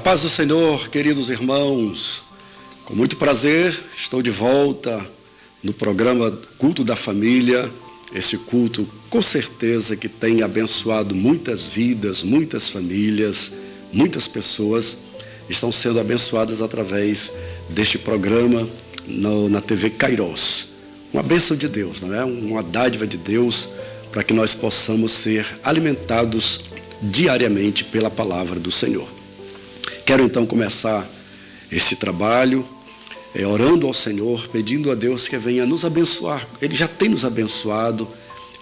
A paz do Senhor, queridos irmãos, com muito prazer estou de volta no programa Culto da Família, esse culto com certeza que tem abençoado muitas vidas, muitas famílias, muitas pessoas estão sendo abençoadas através deste programa na TV Kairos. Uma bênção de Deus, não é? Uma dádiva de Deus para que nós possamos ser alimentados diariamente pela palavra do Senhor. Quero então começar esse trabalho orando ao Senhor, pedindo a Deus que venha nos abençoar. Ele já tem nos abençoado,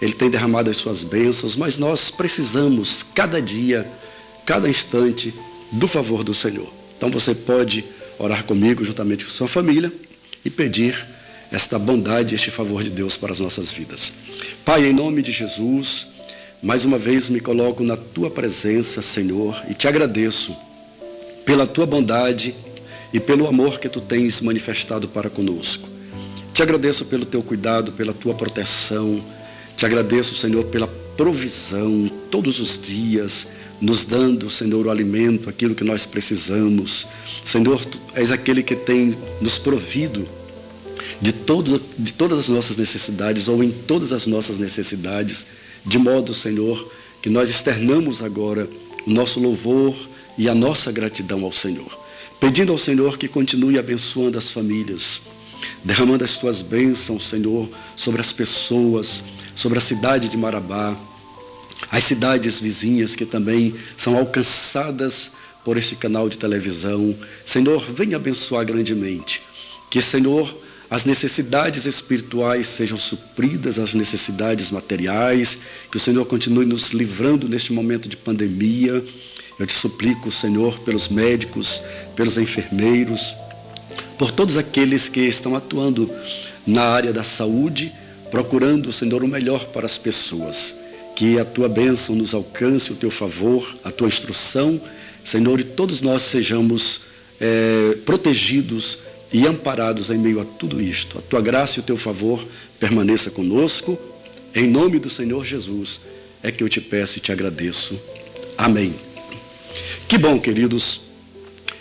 Ele tem derramado as suas bênçãos, mas nós precisamos cada dia, cada instante do favor do Senhor. Então você pode orar comigo juntamente com sua família e pedir esta bondade, este favor de Deus para as nossas vidas. Pai, em nome de Jesus, mais uma vez me coloco na Tua presença, Senhor, e Te agradeço pela Tua bondade e pelo amor que Tu tens manifestado para conosco. Te agradeço pelo Teu cuidado, pela Tua proteção. Te agradeço, Senhor, pela provisão todos os dias, nos dando, Senhor, o alimento, aquilo que nós precisamos. Senhor, Tu és aquele que tem nos provido de todas as nossas necessidades, ou em todas as nossas necessidades, de modo, Senhor, que nós externamos agora o nosso louvor e a nossa gratidão ao Senhor, pedindo ao Senhor que continue abençoando as famílias, derramando as Tuas bênçãos, Senhor, sobre as pessoas, sobre a cidade de Marabá, as cidades vizinhas que também são alcançadas por este canal de televisão. Senhor, venha abençoar grandemente, que, Senhor, as necessidades espirituais sejam supridas, as necessidades materiais, que o Senhor continue nos livrando neste momento de pandemia. Eu Te suplico, Senhor, pelos médicos, pelos enfermeiros, por todos aqueles que estão atuando na área da saúde, procurando, Senhor, o melhor para as pessoas. Que a Tua bênção nos alcance, o Teu favor, a Tua instrução, Senhor, e todos nós sejamos protegidos e amparados em meio a tudo isto. A Tua graça e o Teu favor permaneça conosco. Em nome do Senhor Jesus é que eu Te peço e Te agradeço. Amém. Que bom, queridos,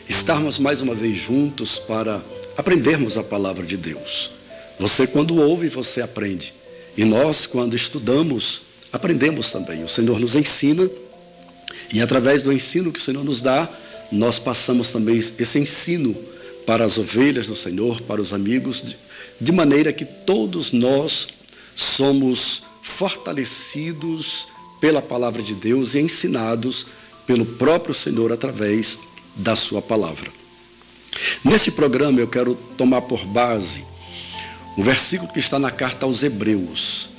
estarmos mais uma vez juntos para aprendermos a palavra de Deus. Você, quando ouve, você aprende. E nós, quando estudamos, aprendemos também. O Senhor nos ensina e, através do ensino que o Senhor nos dá, nós passamos também esse ensino para as ovelhas do Senhor, para os amigos, de maneira que todos nós somos fortalecidos pela palavra de Deus e ensinados pelo próprio Senhor através da Sua palavra. Neste programa eu quero tomar por base um versículo que está na carta aos Hebreus.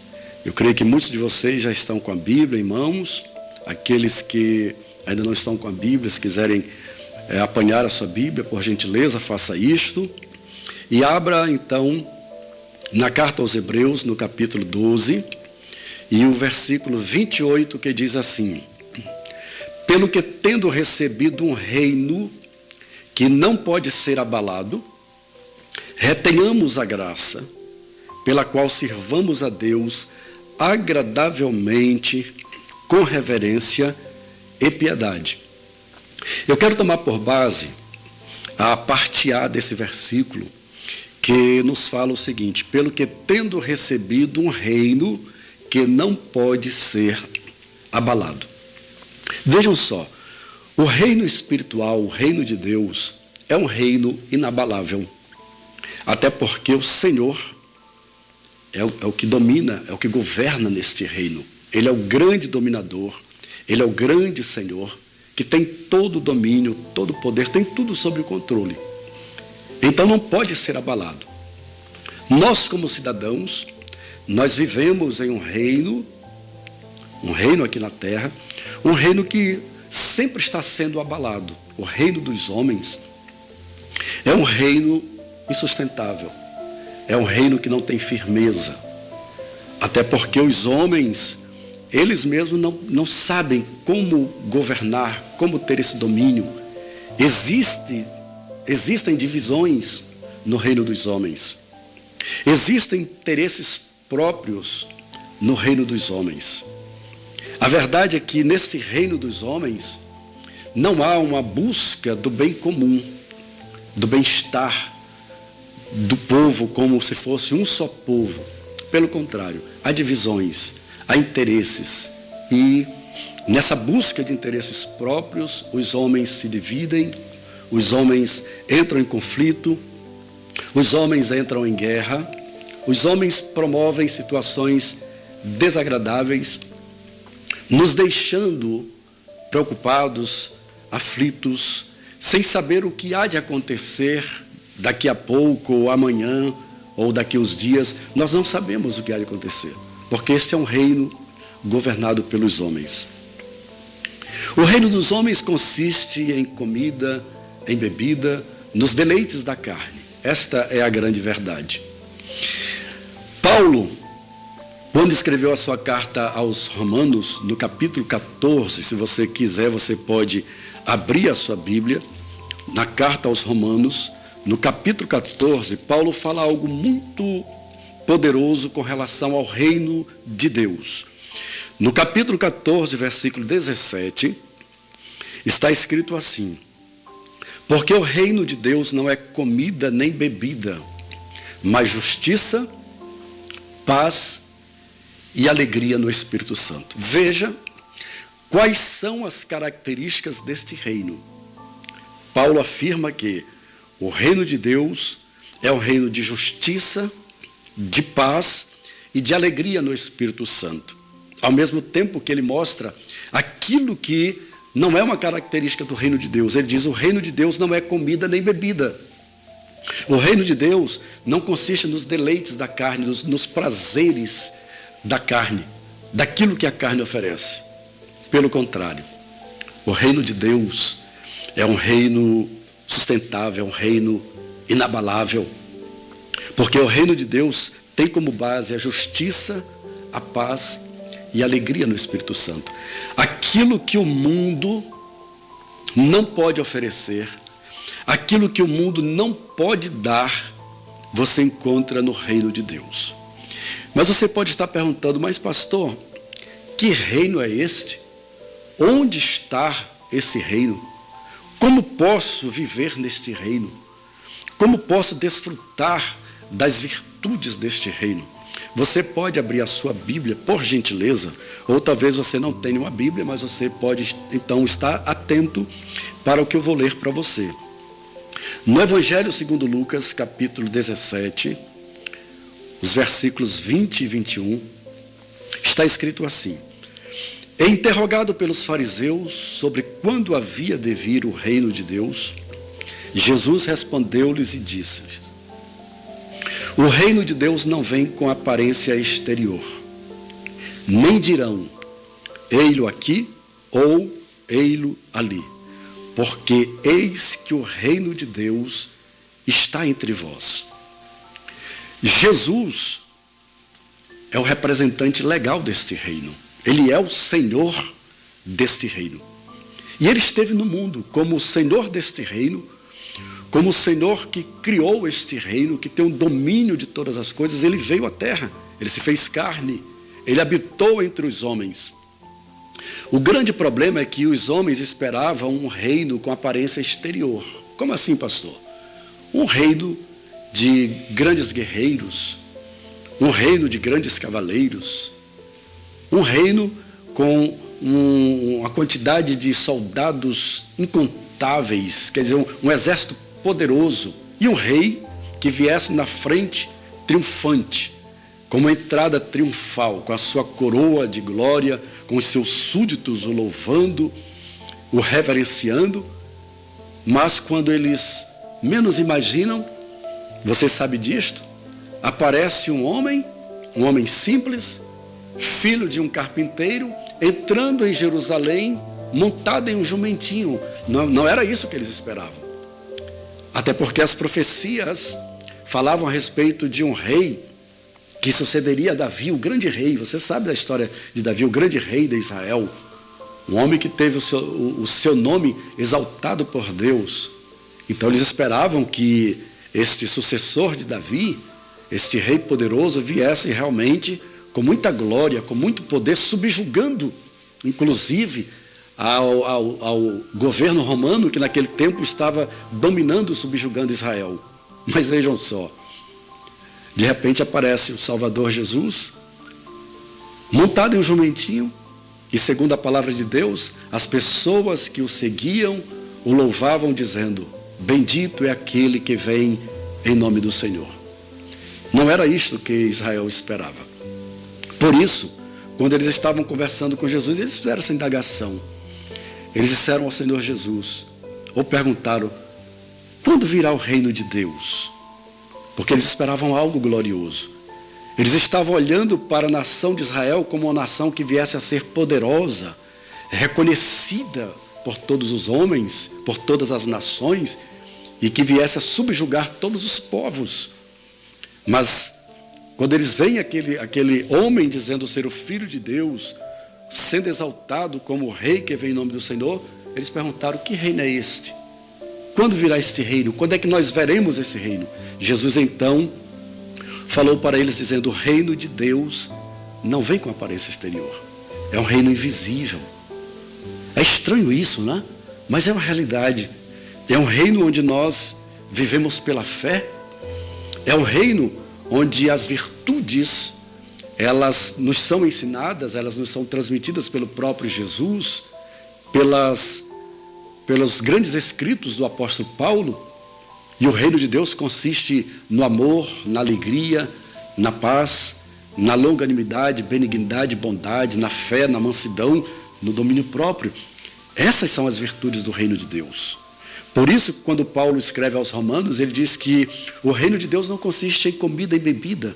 Eu creio que muitos de vocês já estão com a Bíblia em mãos. Aqueles que ainda não estão com a Bíblia, se quiserem apanhar a sua Bíblia, por gentileza, faça isto. E abra então na carta aos Hebreus, no capítulo 12, e o versículo 28, que diz assim: pelo que, tendo recebido um reino que não pode ser abalado, retenhamos a graça pela qual sirvamos a Deus agradavelmente, com reverência e piedade. Eu quero tomar por base a parte A desse versículo, que nos fala o seguinte: pelo que, tendo recebido um reino que não pode ser abalado. Vejam só, o reino espiritual, o reino de Deus, é um reino inabalável. Até porque o Senhor é o que domina, é o que governa neste reino. Ele é o grande dominador, Ele é o grande Senhor, que tem todo o domínio, todo o poder, tem tudo sob o controle. Então não pode ser abalado. Nós, como cidadãos, nós vivemos em um reino aqui na terra, um reino que sempre está sendo abalado. O reino dos homens é um reino insustentável, é um reino que não tem firmeza, até porque os homens, eles mesmos não sabem como governar, como ter esse domínio. Existem divisões no reino dos homens, existem interesses próprios no reino dos homens. A verdade é que nesse reino dos homens, não há uma busca do bem comum, do bem-estar do povo como se fosse um só povo. Pelo contrário, há divisões, há interesses, e nessa busca de interesses próprios, os homens se dividem, os homens entram em conflito, os homens entram em guerra, os homens promovem situações desagradáveis, nos deixando preocupados, aflitos, sem saber o que há de acontecer daqui a pouco, ou amanhã, ou daqui a uns dias. Nós não sabemos o que há de acontecer, porque este é um reino governado pelos homens. O reino dos homens consiste em comida, em bebida, nos deleites da carne. Esta é a grande verdade. Paulo, quando escreveu a sua carta aos Romanos, no capítulo 14, se você quiser, você pode abrir a sua Bíblia, na carta aos Romanos, no capítulo 14, Paulo fala algo muito poderoso com relação ao reino de Deus. No capítulo 14, versículo 17, está escrito assim: porque o reino de Deus não é comida nem bebida, mas justiça, paz e alegria no Espírito Santo. Veja quais são as características deste reino. Paulo afirma que o reino de Deus é um reino de justiça, de paz e de alegria no Espírito Santo. Ao mesmo tempo que ele mostra aquilo que não é uma característica do reino de Deus. Ele diz: o reino de Deus não é comida nem bebida. O reino de Deus não consiste nos deleites da carne, nos prazeres da carne, daquilo que a carne oferece. Pelo contrário, o reino de Deus é um reino sustentável, é um reino inabalável, porque o reino de Deus tem como base a justiça, a paz e a alegria no Espírito Santo. Aquilo que o mundo não pode oferecer, aquilo que o mundo não pode dar, você encontra no reino de Deus. Mas você pode estar perguntando: mas pastor, que reino é este? Onde está esse reino? Como posso viver neste reino? Como posso desfrutar das virtudes deste reino? Você pode abrir a sua Bíblia, por gentileza, ou talvez você não tenha uma Bíblia, mas você pode então estar atento para o que eu vou ler para você. No Evangelho segundo Lucas, capítulo 17, os versículos 20 e 21, está escrito assim: é interrogado pelos fariseus sobre quando havia de vir o reino de Deus, Jesus respondeu-lhes e disse: o reino de Deus não vem com aparência exterior, nem dirão: ei-lo aqui ou ei-lo ali, porque eis que o reino de Deus está entre vós. Jesus é o representante legal deste reino. Ele é o Senhor deste reino. E ele esteve no mundo como o Senhor deste reino, como o Senhor que criou este reino, que tem o domínio de todas as coisas. Ele veio à terra, ele se fez carne, ele habitou entre os homens. O grande problema é que os homens esperavam um reino com aparência exterior. Como assim, pastor? Um reino de grandes guerreiros, um reino de grandes cavaleiros, um reino com uma quantidade de soldados incontáveis, quer dizer, um exército poderoso, e um rei que viesse na frente triunfante, com uma entrada triunfal, com a sua coroa de glória, com os seus súditos o louvando, o reverenciando. Mas quando eles menos imaginam, você sabe disto, aparece um homem simples, filho de um carpinteiro, entrando em Jerusalém, montado em um jumentinho. Não era isso que eles esperavam. Até porque as profecias falavam a respeito de um rei que sucederia a Davi, o grande rei. Você sabe da história de Davi, o grande rei de Israel. Um homem que teve o seu nome exaltado por Deus. Então eles esperavam que este sucessor de Davi, este rei poderoso, viesse realmente com muita glória, com muito poder, subjugando, inclusive, ao governo romano que naquele tempo estava dominando, subjugando Israel. Mas vejam só, de repente aparece o Salvador Jesus, montado em um jumentinho, e segundo a palavra de Deus, as pessoas que o seguiam o louvavam dizendo: bendito é aquele que vem em nome do Senhor. Não era isto que Israel esperava. Por isso, quando eles estavam conversando com Jesus, eles fizeram essa indagação. Eles disseram ao Senhor Jesus, ou perguntaram: quando virá o reino de Deus? Porque eles esperavam algo glorioso. Eles estavam olhando para a nação de Israel como uma nação que viesse a ser poderosa, reconhecida por todos os homens, por todas as nações, e que viesse a subjugar todos os povos. Mas quando eles veem aquele homem dizendo ser o Filho de Deus, sendo exaltado como o rei que vem em nome do Senhor, eles perguntaram: que reino é este? Quando virá este reino? Quando é que nós veremos esse reino? Jesus então falou para eles dizendo: o reino de Deus não vem com aparência exterior, é um reino invisível. É estranho isso, né? Mas é uma realidade. É um reino onde nós vivemos pela fé. É um reino onde as virtudes, elas nos são ensinadas, elas nos são transmitidas pelo próprio Jesus, pelos grandes escritos do apóstolo Paulo. E o reino de Deus consiste no amor, na alegria, na paz, na longanimidade, benignidade, bondade, na fé, na mansidão, no domínio próprio. Essas são as virtudes do reino de Deus. Por isso, quando Paulo escreve aos Romanos, ele diz que o reino de Deus não consiste em comida e bebida,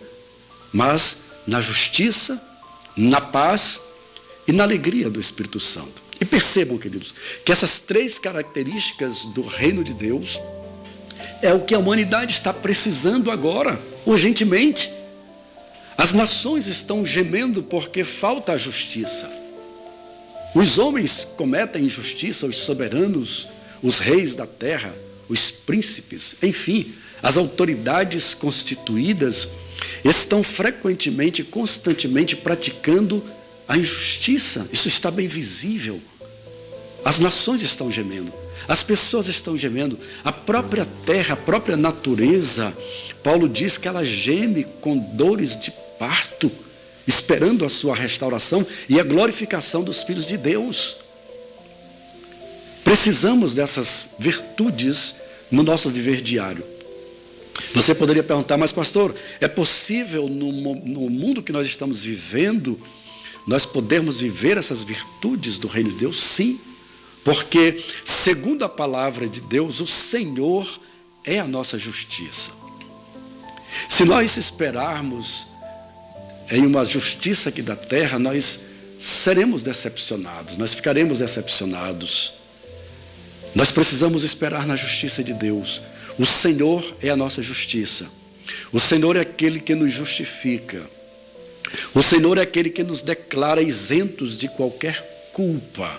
mas na justiça, na paz e na alegria do Espírito Santo. E percebam, queridos, que essas três características do reino de Deus é o que a humanidade está precisando agora, urgentemente. As nações estão gemendo porque falta a justiça. Os homens cometem injustiça, os soberanos, os reis da terra, os príncipes, enfim, as autoridades constituídas estão frequentemente, constantemente praticando a injustiça. Isso está bem visível. As nações estão gemendo, as pessoas estão gemendo, a própria terra, a própria natureza. Paulo diz que ela geme com dores de parto, esperando a sua restauração e a glorificação dos filhos de Deus. Precisamos dessas virtudes no nosso viver diário. Você poderia perguntar: mas pastor, é possível no mundo que nós estamos vivendo, nós podermos viver essas virtudes do reino de Deus? Sim, porque segundo a palavra de Deus, o Senhor é a nossa justiça. Se nós esperarmos em uma justiça aqui da terra, nós seremos decepcionados, nós ficaremos decepcionados. Nós precisamos esperar na justiça de Deus. O Senhor é a nossa justiça. O Senhor é aquele que nos justifica. O Senhor é aquele que nos declara isentos de qualquer culpa.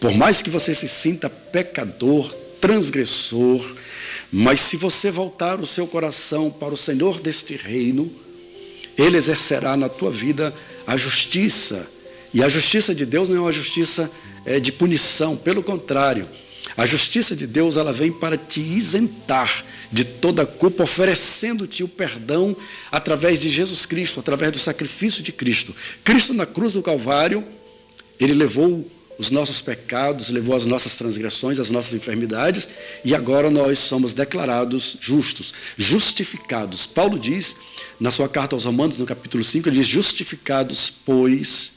Por mais que você se sinta pecador, transgressor, mas se você voltar o seu coração para o Senhor deste reino, Ele exercerá na tua vida a justiça. E a justiça de Deus não é uma justiça de punição, pelo contrário. A justiça de Deus, ela vem para te isentar de toda culpa, oferecendo-te o perdão através de Jesus Cristo, através do sacrifício de Cristo. Cristo na cruz do Calvário, Ele levou os nossos pecados, levou as nossas transgressões, as nossas enfermidades, e agora nós somos declarados justos, justificados. Paulo diz, na sua carta aos Romanos, no capítulo 5, ele diz: justificados, pois,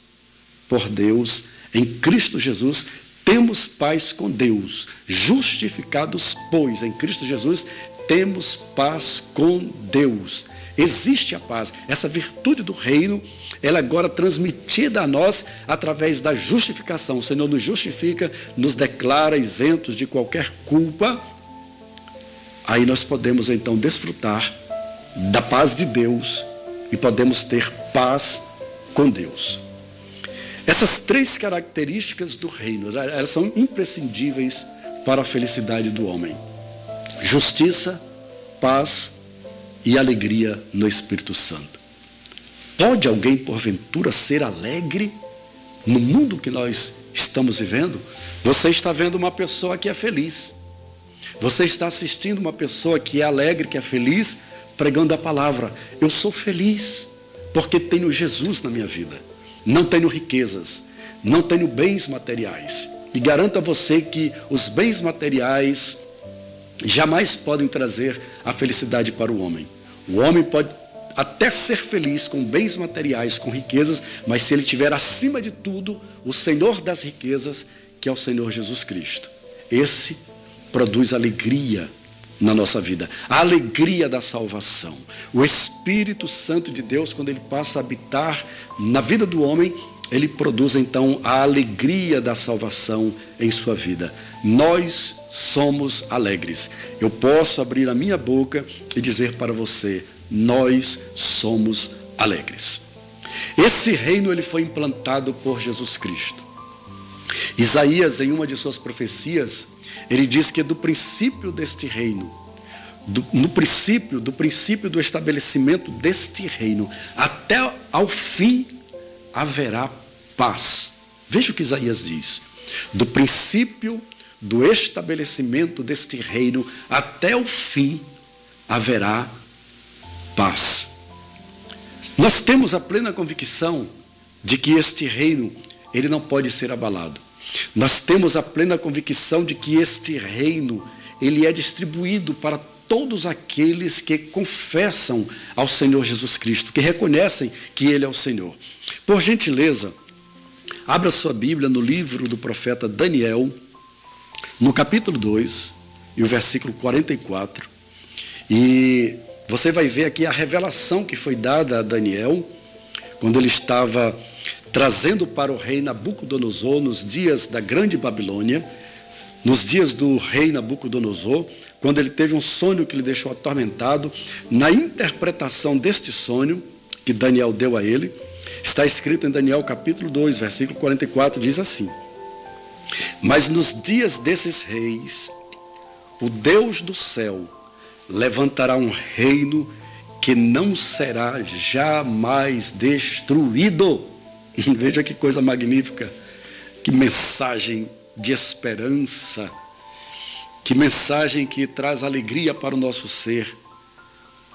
por Deus, em Cristo Jesus, temos paz com Deus. Justificados, pois, em Cristo Jesus, temos paz com Deus. Existe a paz. Essa virtude do reino, ela é agora transmitida a nós através da justificação. O Senhor nos justifica, nos declara isentos de qualquer culpa. Aí nós podemos então desfrutar da paz de Deus e podemos ter paz com Deus. Essas três características do reino, elas são imprescindíveis para a felicidade do homem: justiça, paz e alegria no Espírito Santo. Pode alguém, porventura, ser alegre no mundo que nós estamos estamos vivendo, você está vendo uma pessoa que é feliz. Você está assistindo uma pessoa que é alegre, que é feliz, pregando a palavra. Eu sou feliz porque tenho Jesus na minha vida. Não tenho riquezas, não tenho bens materiais. E garanto a você que os bens materiais jamais podem trazer a felicidade para o homem. O homem pode até ser feliz com bens materiais, com riquezas, mas se ele tiver acima de tudo o Senhor das riquezas, que é o Senhor Jesus Cristo. Esse produz alegria na nossa vida, a alegria da salvação. O Espírito Santo de Deus, quando ele passa a habitar na vida do homem, ele produz então a alegria da salvação em sua vida. Nós somos alegres. Eu posso abrir a minha boca e dizer para você, nós somos alegres. Esse reino ele foi implantado por Jesus Cristo. Isaías, em uma de suas profecias, ele diz que do princípio deste reino, do princípio do estabelecimento deste reino, até ao fim haverá paz. Veja o que Isaías diz. Do princípio do estabelecimento deste reino, até o fim haverá paz. Nós temos a plena convicção de que este reino, ele não pode ser abalado. Nós temos a plena convicção de que este reino, ele é distribuído para todos aqueles que confessam ao Senhor Jesus Cristo, que reconhecem que Ele é o Senhor. Por gentileza, abra sua Bíblia no livro do profeta Daniel, no capítulo 2, e o versículo 44, e você vai ver aqui a revelação que foi dada a Daniel, quando ele estava trazendo para o rei Nabucodonosor, nos dias da grande Babilônia, nos dias do rei Nabucodonosor, quando ele teve um sonho que lhe deixou atormentado. Na interpretação deste sonho que Daniel deu a ele, está escrito em Daniel capítulo 2, versículo 44, diz assim: mas nos dias desses reis, o Deus do céu levantará um reino que não será jamais destruído. Veja que coisa magnífica, que mensagem de esperança, que mensagem que traz alegria para o nosso ser.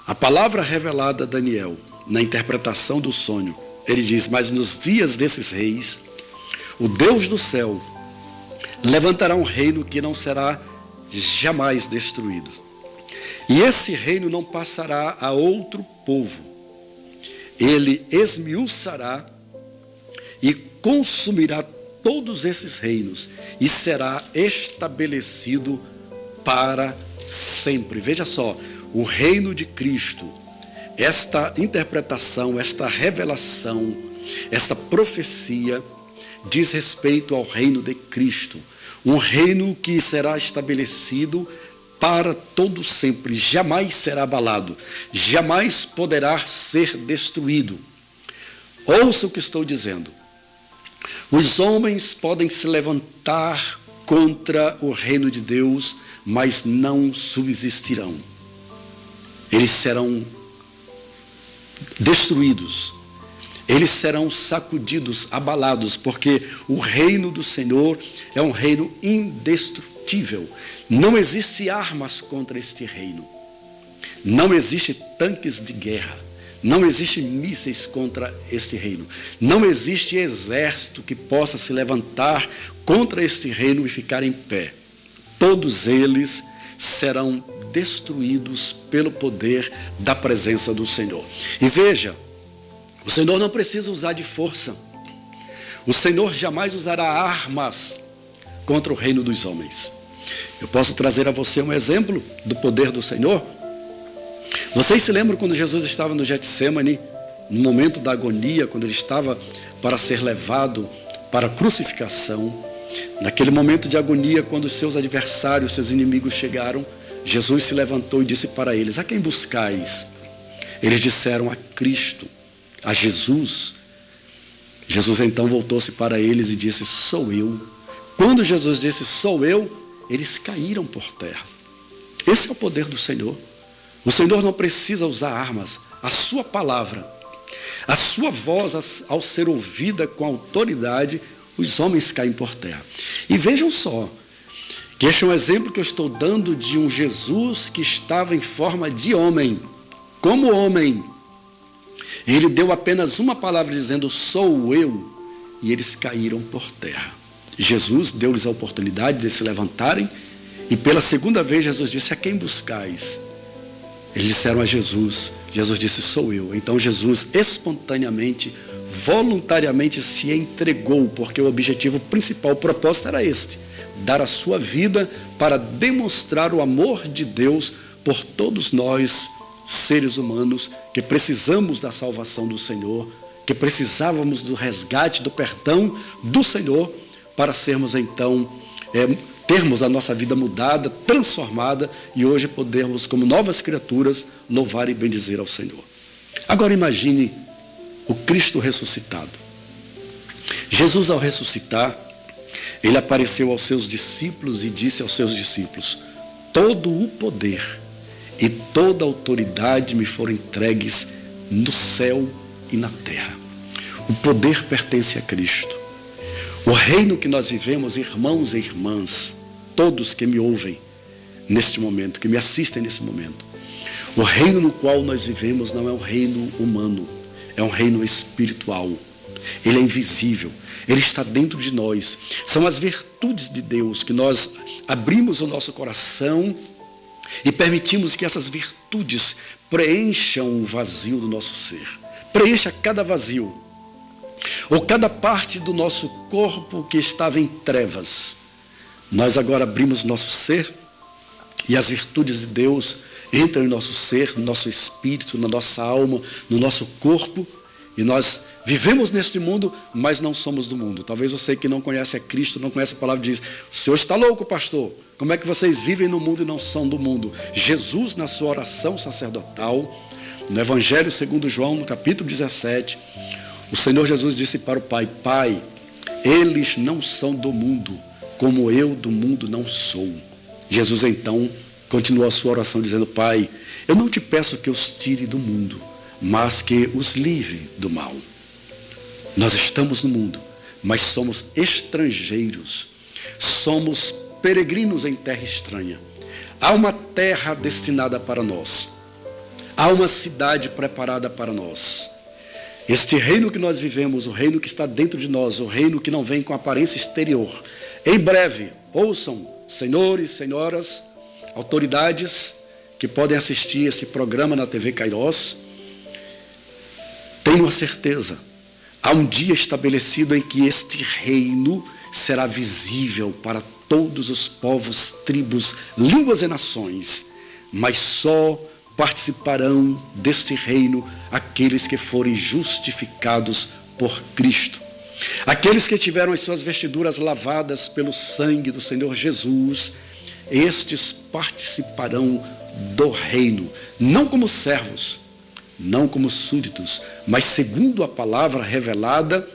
A palavra revelada a Daniel, na interpretação do sonho, ele diz: mas nos dias desses reis, o Deus do céu levantará um reino que não será jamais destruído. E esse reino não passará a outro povo. Ele esmiuçará e consumirá todos esses reinos e será estabelecido para sempre. Veja só, o reino de Cristo, esta interpretação, esta revelação, esta profecia diz respeito ao reino de Cristo, um reino que será estabelecido para todo sempre, jamais será abalado, jamais poderá ser destruído. Ouça o que estou dizendo. Os homens podem se levantar contra o reino de Deus, mas não subsistirão. Eles serão destruídos. Eles serão sacudidos, abalados, porque o reino do Senhor é um reino indestrutível. Não existe armas contra este reino. Não existe tanques de guerra. Não existe mísseis contra este reino. Não existe exército que possa se levantar contra este reino e ficar em pé. Todos eles serão destruídos pelo poder da presença do Senhor. E veja, o Senhor não precisa usar de força. O Senhor jamais usará armas contra o reino dos homens. Eu posso trazer a você um exemplo do poder do Senhor? Vocês se lembram quando Jesus estava no Getsêmani, no momento da agonia, quando ele estava para ser levado para a crucificação? Naquele momento de agonia, quando os seus adversários, seus inimigos chegaram, Jesus se levantou e disse para eles: a quem buscais? Eles disseram: a Cristo, a Jesus. Jesus então voltou-se para eles e disse: sou eu. Quando Jesus disse: sou eu, eles caíram por terra. Esse é o poder do Senhor. O Senhor não precisa usar armas. A sua palavra, a sua voz, ao ser ouvida com autoridade, os homens caem por terra. E vejam só, que este é um exemplo que eu estou dando de um Jesus que estava em forma de homem, como homem. Ele deu apenas uma palavra dizendo, sou eu, e eles caíram por terra. Jesus deu-lhes a oportunidade de se levantarem, e pela segunda vez Jesus disse, a quem buscais? Eles disseram a Jesus, Jesus disse, sou eu. Então Jesus espontaneamente, voluntariamente se entregou, porque o objetivo principal, o propósito era este, dar a sua vida para demonstrar o amor de Deus por todos nós, seres humanos, que precisamos da salvação do Senhor, que precisávamos do resgate, do perdão do Senhor, para sermos então, termos a nossa vida mudada, transformada, e hoje podermos, como novas criaturas, louvar e bendizer ao Senhor. Agora imagine o Cristo ressuscitado. Jesus, ao ressuscitar, ele apareceu aos seus discípulos e disse aos seus discípulos, todo o poder e toda a autoridade me foram entregues no céu e na terra. O poder pertence a Cristo. O reino que nós vivemos, irmãos e irmãs, todos que me ouvem neste momento, que me assistem nesse momento, o reino no qual nós vivemos não é um reino humano, é um reino espiritual. Ele é invisível, ele está dentro de nós. São as virtudes de Deus que nós abrimos o nosso coração e permitimos que essas virtudes preencham o vazio do nosso ser. Preencha cada vazio, ou cada parte do nosso corpo que estava em trevas. Nós agora abrimos nosso ser e as virtudes de Deus entram em nosso ser, no nosso espírito, na nossa alma, no nosso corpo, e nós vivemos neste mundo, mas não somos do mundo. Talvez você que não conhece a Cristo, não conhece a palavra, diz, o senhor está louco, pastor? Como é que vocês vivem no mundo e não são do mundo? Jesus, na sua oração sacerdotal, no Evangelho segundo João, no capítulo 17, o Senhor Jesus disse para o Pai, Pai, eles não são do mundo, como eu do mundo não sou. Jesus então continuou a sua oração dizendo, Pai, eu não te peço que os tire do mundo, mas que os livre do mal. Nós estamos no mundo, mas somos estrangeiros, somos peregrinos em terra estranha. Há uma terra destinada para nós, há uma cidade preparada para nós. Este reino que nós vivemos, o reino que está dentro de nós, o reino que não vem com aparência exterior, em breve, ouçam, senhores, senhoras, autoridades que podem assistir esse programa na TV Kairos, tenham a certeza, há um dia estabelecido em que este reino será visível para todos os povos, tribos, línguas e nações, mas só participarão deste reino aqueles que forem justificados por Cristo. Aqueles que tiveram as suas vestiduras lavadas pelo sangue do Senhor Jesus, estes participarão do reino, não como servos, não como súditos, mas segundo a palavra revelada.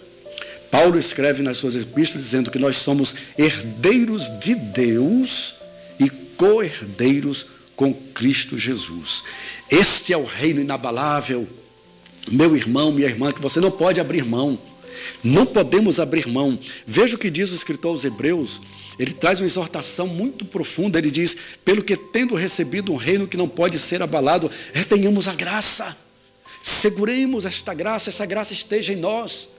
Paulo escreve nas suas epístolas dizendo que nós somos herdeiros de Deus e co-herdeiros com Cristo Jesus. Este é o reino inabalável, meu irmão, minha irmã, que você não pode abrir mão. Não podemos abrir mão. Veja o que diz o escritor aos Hebreus. Ele traz uma exortação muito profunda. Ele diz, pelo que tendo recebido um reino que não pode ser abalado, retenhamos a graça. Seguremos esta graça, essa graça esteja em nós.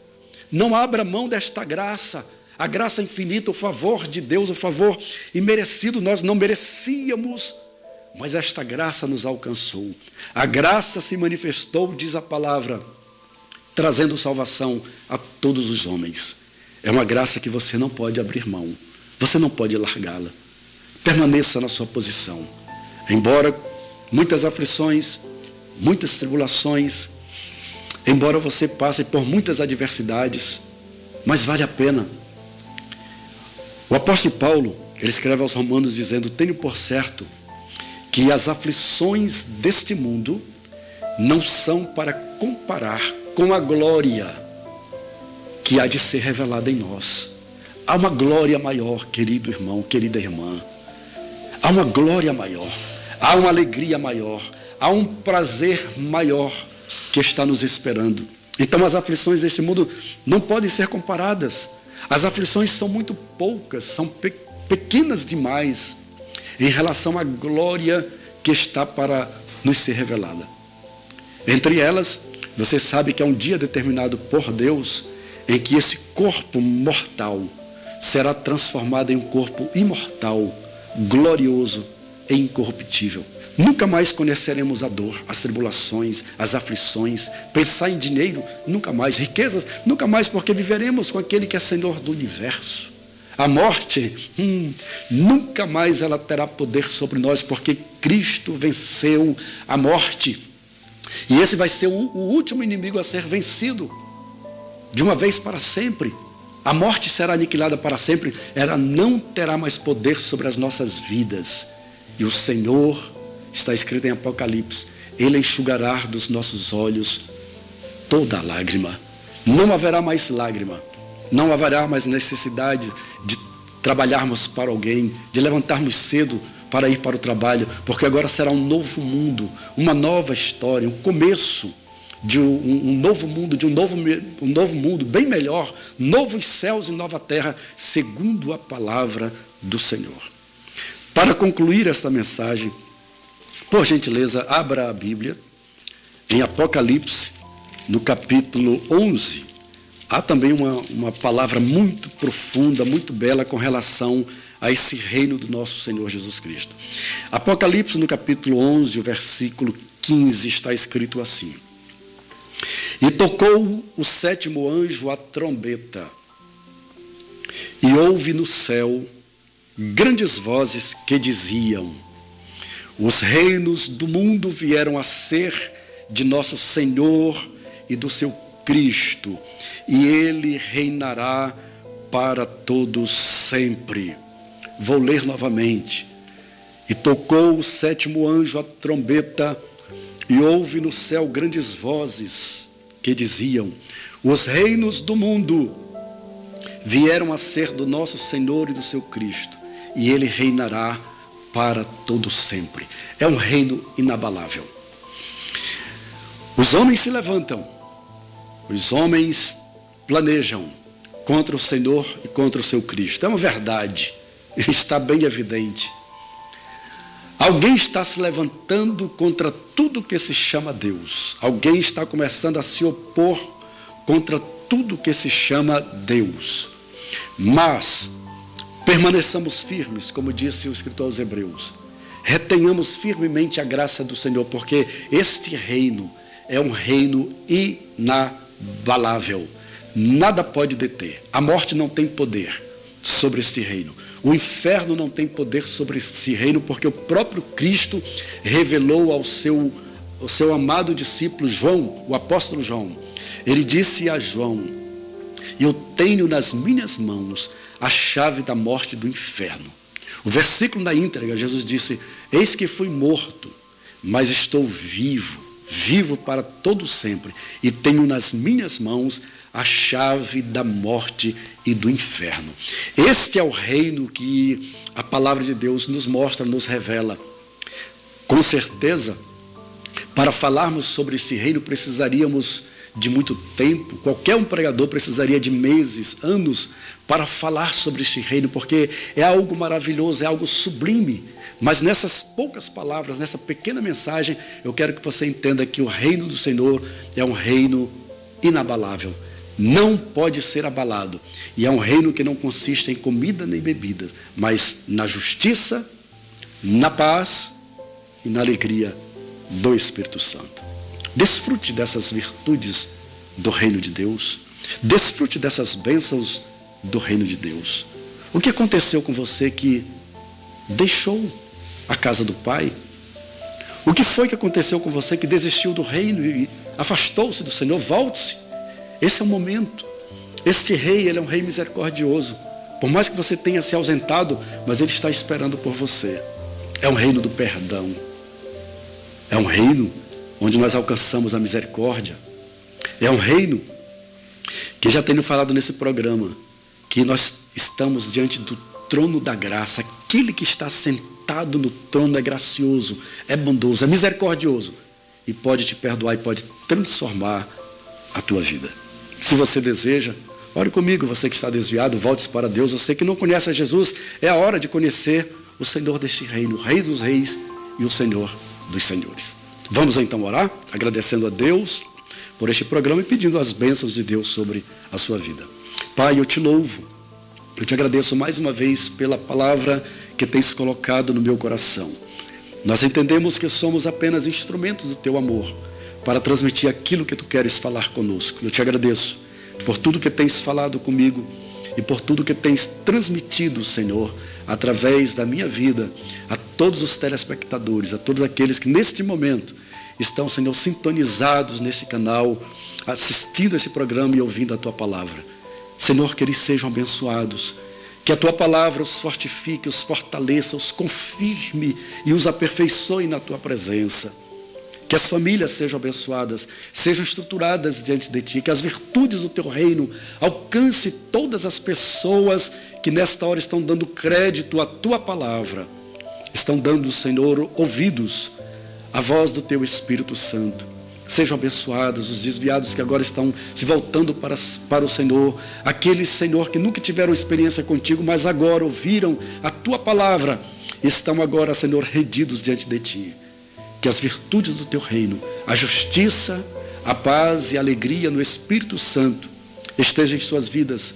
Não abra mão desta graça. A graça infinita, o favor de Deus, o favor imerecido. Nós não merecíamos, mas esta graça nos alcançou. A graça se manifestou, diz a palavra, trazendo salvação a todos os homens. É uma graça que você não pode abrir mão. Você não pode largá-la. Permaneça na sua posição. Embora muitas aflições, muitas tribulações, embora você passe por muitas adversidades, mas vale a pena. O apóstolo Paulo, ele escreve aos Romanos dizendo, tenho por certo que as aflições deste mundo não são para comparar com a glória que há de ser revelada em nós. Há uma glória maior, querido irmão, querida irmã. Há uma glória maior, há uma alegria maior, há um prazer maior que está nos esperando. Então as aflições desse mundo não podem ser comparadas. As aflições são muito poucas, são pequenas demais em relação à glória que está para nos ser revelada. Entre elas, você sabe que há um dia determinado por Deus em que esse corpo mortal será transformado em um corpo imortal, glorioso e incorruptível. Nunca mais conheceremos a dor, as tribulações, as aflições, pensar em dinheiro, nunca mais, riquezas, nunca mais, porque viveremos com aquele que é Senhor do universo. A morte, nunca mais ela terá poder sobre nós, porque Cristo venceu a morte. E esse vai ser o último inimigo a ser vencido, de uma vez para sempre. A morte será aniquilada para sempre, ela não terá mais poder sobre as nossas vidas. E o Senhor, está escrito em Apocalipse, Ele enxugará dos nossos olhos toda lágrima. Não haverá mais lágrima, não haverá mais necessidade de trabalharmos para alguém, de levantarmos cedo para ir para o trabalho, porque agora será um novo mundo, uma nova história, um começo de um novo mundo, de um novo mundo bem melhor, novos céus e nova terra, segundo a palavra do Senhor. Para concluir esta mensagem, por gentileza, abra a Bíblia em Apocalipse, no capítulo 11. Há também uma palavra muito profunda, muito bela com relação a esse reino do nosso Senhor Jesus Cristo. Apocalipse, no capítulo 11, o versículo 15, está escrito assim: E tocou o sétimo anjo a trombeta, e houve no céu grandes vozes que diziam: Os reinos do mundo vieram a ser de nosso Senhor e do seu Cristo, e Ele reinará para todos sempre. Vou ler novamente. E tocou o sétimo anjo a trombeta, e houve no céu grandes vozes que diziam: Os reinos do mundo vieram a ser do nosso Senhor e do seu Cristo, e Ele reinará para todo sempre. É um reino inabalável. Os homens se levantam, os homens planejam contra o Senhor e contra o seu Cristo. É uma verdade, está bem evidente. Alguém está se levantando contra tudo que se chama Deus. Alguém está começando a se opor contra tudo que se chama Deus. Mas permaneçamos firmes, como disse o escritor aos Hebreus. Retenhamos firmemente a graça do Senhor, porque este reino é um reino inabalável. Nada pode deter. A morte não tem poder sobre este reino. O inferno não tem poder sobre esse reino, porque o próprio Cristo revelou ao seu amado discípulo João, o apóstolo João. Ele disse a João: Eu tenho nas minhas mãos a chave da morte e do inferno. O versículo na íntegra, Jesus disse: Eis que fui morto, mas estou vivo, vivo para todo sempre, e tenho nas minhas mãos a chave da morte e do inferno. Este é o reino que a palavra de Deus nos mostra, nos revela. Com certeza, para falarmos sobre este reino, precisaríamos de muito tempo. Qualquer um pregador precisaria de meses, anos, para falar sobre este reino, porque é algo maravilhoso, é algo sublime. Mas nessas poucas palavras, nessa pequena mensagem, eu quero que você entenda que o reino do Senhor é um reino inabalável. Não pode ser abalado. E é um reino que não consiste em comida nem bebida, mas na justiça, na paz e na alegria do Espírito Santo. Desfrute dessas virtudes do reino de Deus. Desfrute dessas bênçãos do reino de Deus. O que aconteceu com você que deixou a casa do Pai? O que foi que aconteceu com você que desistiu do reino e afastou-se do Senhor? Volte-se. Esse é o momento. Este rei, ele é um rei misericordioso. Por mais que você tenha se ausentado, mas ele está esperando por você. É um reino do perdão. É um reino onde nós alcançamos a misericórdia. É um reino que já tenho falado nesse programa, que nós estamos diante do trono da graça. Aquele que está sentado no trono é gracioso, é bondoso, é misericordioso e pode te perdoar e pode transformar a tua vida. Se você deseja, Ore comigo, você que está desviado, volte para Deus. Você que não conhece a Jesus, é a hora de conhecer o Senhor deste reino, o Rei dos Reis e o Senhor dos Senhores. Vamos então orar, agradecendo a Deus por este programa e pedindo as bênçãos de Deus sobre a sua vida. Pai, eu te louvo, eu te agradeço mais uma vez pela palavra que tens colocado no meu coração. Nós entendemos que somos apenas instrumentos do teu amor para transmitir aquilo que tu queres falar conosco. Eu te agradeço por tudo que tens falado comigo e por tudo que tens transmitido, Senhor, através da minha vida, a todos os telespectadores, a todos aqueles que neste momento estão, Senhor, sintonizados nesse canal, assistindo esse programa e ouvindo a tua palavra. Senhor, que eles sejam abençoados, que a tua palavra os fortifique, os fortaleça, os confirme e os aperfeiçoe na tua presença. Que as famílias sejam abençoadas, sejam estruturadas diante de ti, que as virtudes do teu reino alcance todas as pessoas que nesta hora estão dando crédito à tua palavra, estão dando, Senhor, ouvidos à voz do teu Espírito Santo. Sejam abençoados os desviados que agora estão se voltando para o Senhor, aqueles, Senhor, que nunca tiveram experiência contigo, mas agora ouviram a tua palavra, estão agora, Senhor, rendidos diante de ti. Que as virtudes do teu reino, a justiça, a paz e a alegria no Espírito Santo estejam em suas vidas,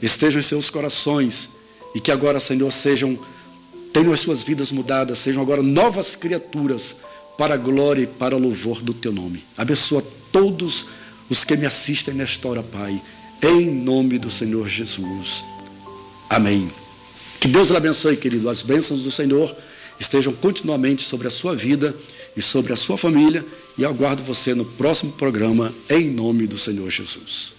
estejam em seus corações, e que agora, Senhor, tenham as suas vidas mudadas, sejam agora novas criaturas para a glória e para o louvor do teu nome. Abençoa todos os que me assistem nesta hora, Pai, em nome do Senhor Jesus. Amém. Que Deus lhe abençoe, querido. As bênçãos do Senhor estejam continuamente sobre a sua vida e sobre a sua família, e aguardo você no próximo programa, em nome do Senhor Jesus.